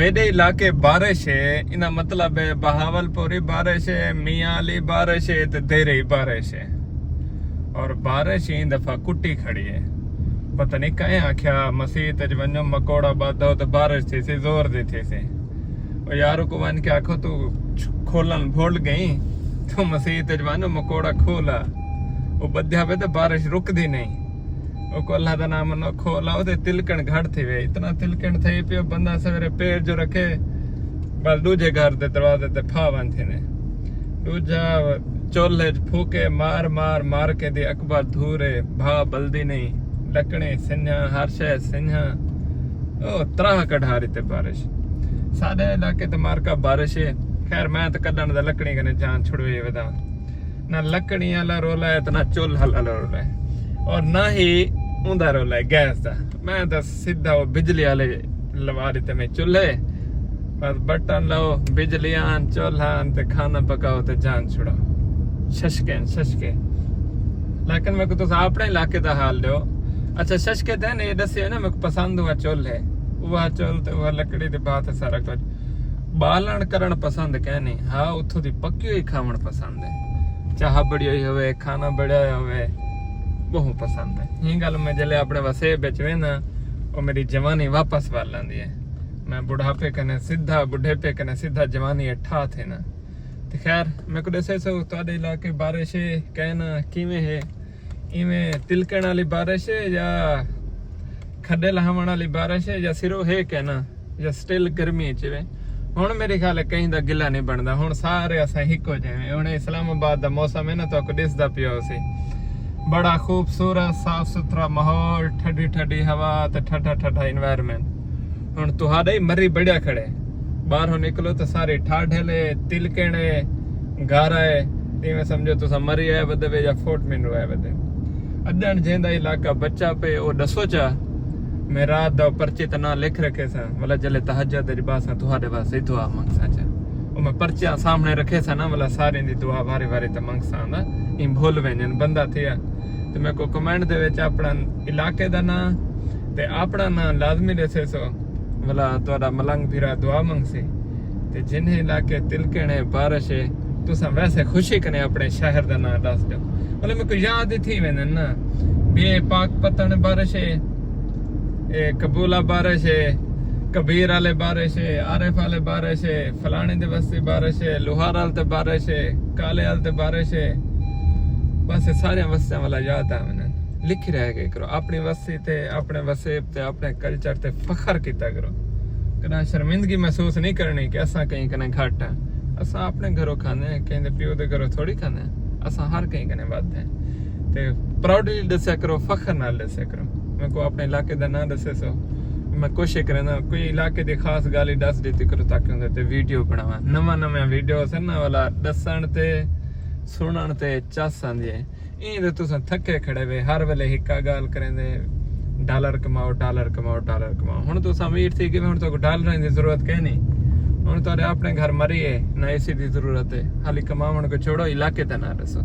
मेरे इलाके बारिश है, इना मतलब है बहावलपुरी बारिश है, मियाँ अली बारिश है, तो देरे बारिश है। और बारिश ही दफा कुट्टी खड़ी है, पता नहीं कहीं आख्या मसीह वनो मकोड़ा बाधो तो बारिश थी सी, जोर दी थी सी। और यार को वन के आखो तू खोलन भूल गई तो मसीह वनो मकोड़ा खोला, वो बध्या पे तो बारिश रुकदी नहीं। वो को अल्लाह दा नाम नो खोला वो तिलकण घड़ थी वे, इतना तिलकण थे पियो बंदा सवेरे पैर जो रखे बस दूजे घर दे दरवाजे ते फावन थी ने, दूजा चोले फूके मार मार मार के दे अकबर धूरे भा बल्दी नहीं, लकड़े सिन्हा हर शय सिन्हा, ओ त्राह कढ़ारी ते बारिश साडे इलाके ते मार का बारिश है। खैर मैं तो कदन दा लकड़ी कने जान छुड़वे वदा ना, लकड़ी वाला रोला है तो ना चूल्हा वाला रोला है, और ना ही उंदा रोला है गैस दा। मैं तो सीधा वो बिजली वाले लवा देते मैं चूल्हे, बस बटन लाओ बिजली आन चूल्हा ते खाना पकाओ ते जान छुड़ाओ शशके। लेकिन मेरे को तो अपने इलाके का हाल दो। अच्छा शशके थे ना, ये दसियो ना मेरे को पसंद हुआ चूल्हे, वह चूल ते वह लकड़ी दी बात है, सारा कुछ बालन करण पसंद कहनी। हाँ उथों दी पक्की हुई खावण पसंद है, चाह बढ़िया होवे खाना बढ़िया होवे बहुत पसंद है। ये गल मैं जले अपने वसे बेच वे ना, वो मेरी जवानी वापस वाल लांदी है। मैं बुढ़ापे कने सीधा बुढ़ेपे कने सीधा जवानी अठा थे ना। तो खैर मेरे को दसे सो तुहाडे इलाके बारिश है कहना किवें है, इवें तिलकण वाली बारिश है या खड्डे लहावण वाली बारिश है या सिरो है कहना, या स्टिल गर्मी च हुण मेरे ख्याल है कहीं दा गिला नहीं बनदा। हुण सारे असां हिको जिवें हुण इस्लामाबाद दा मौसम है ना, तो दिसदा पियो सी बड़ा खूबसूरत साफ सुथरा माहौल, ठंडी ठंडी हवा ते ठंडा ठंडा एनवायरनमेंट। हुण तुहाडे ही मरी बढ़िया खड़े, बाहरों निकलो तो सारे ठाठेले तिलकणे गाराए, इवें समझो तुसा मरी आए बदे या फोर्ट मिनरो आए बदे। अदन जेंदा इलाका बच्चा पे ओ दसो चा मैं रात दा पर्चे त ना लिख रखे सा, वाला जले तहज्जुद दी बात सा तुहाडे वास्ते दुआ मंगसा चा, ओ मैं पर्चा सामने रखे सा ना, वाला सारे दी दुआ बारे बारे त मंगसा ना, इन भूल वेंजन बंदा थिया। तो मैं को कमेंट दे विच अपना इलाके दा ना ते अपना ना लाजमी दसे सो, वाला तुहाडा मलंग फिरा दुआ मंगसी। ते जिन्हें इलाके तिलकणे बारिश है तुसा वैसे खुशी कने अपने शहर दा नाम दस दो, मतलब मेरे को याद थी वेंदन ना बे पाक पतन बारिश है, ए कबूला बारिश है, कबीर वाले बारिश है, आरिफ वाले बारिश है, फलाने दे बस्ती बारिश है, लोहार वाले ते बारिश है, काले वाले ते बारिश है। बस सारे वस्तियां वाला याद है मैंने लिखी रह गए करो, अपनी वस्ती ते अपने वसेब ते अपने कल्चर ते फखर किया करो, कना शर्मिंदगी महसूस नहीं करनी कि असा कहीं कने घट है। असा अपने घरों खाने हैं, कहीं प्यो दे घरों थोड़ी खाने हैं, असा हर कहीं कने बात है। ते प्राउडली दस्या करो, फखर नाल दस्या करो। मैं को अपने इलाके दा ना दसे सो मैं कोशिश करना कोई इलाके दी खास गाली दस देती करो, ताकि उनदे ते वीडियो बनावा, नवा वीडियो से ना वाला दसन ते सुनन ते चस आंदी है। इं तुस थके खड़े वे हर वेले हिक्का गाल करेंदे डॉलर कमाओ डॉलर कमाओ डॉलर कमाओ। हुण तुस अमीर थी कि हुण तो डॉलर दी जरूरत कह नहीं, हुण तुहाडे अपने घर मरी है ना एसी दी जरूरत है, खाली कमावण को छोड़ो इलाके दा ना दसो।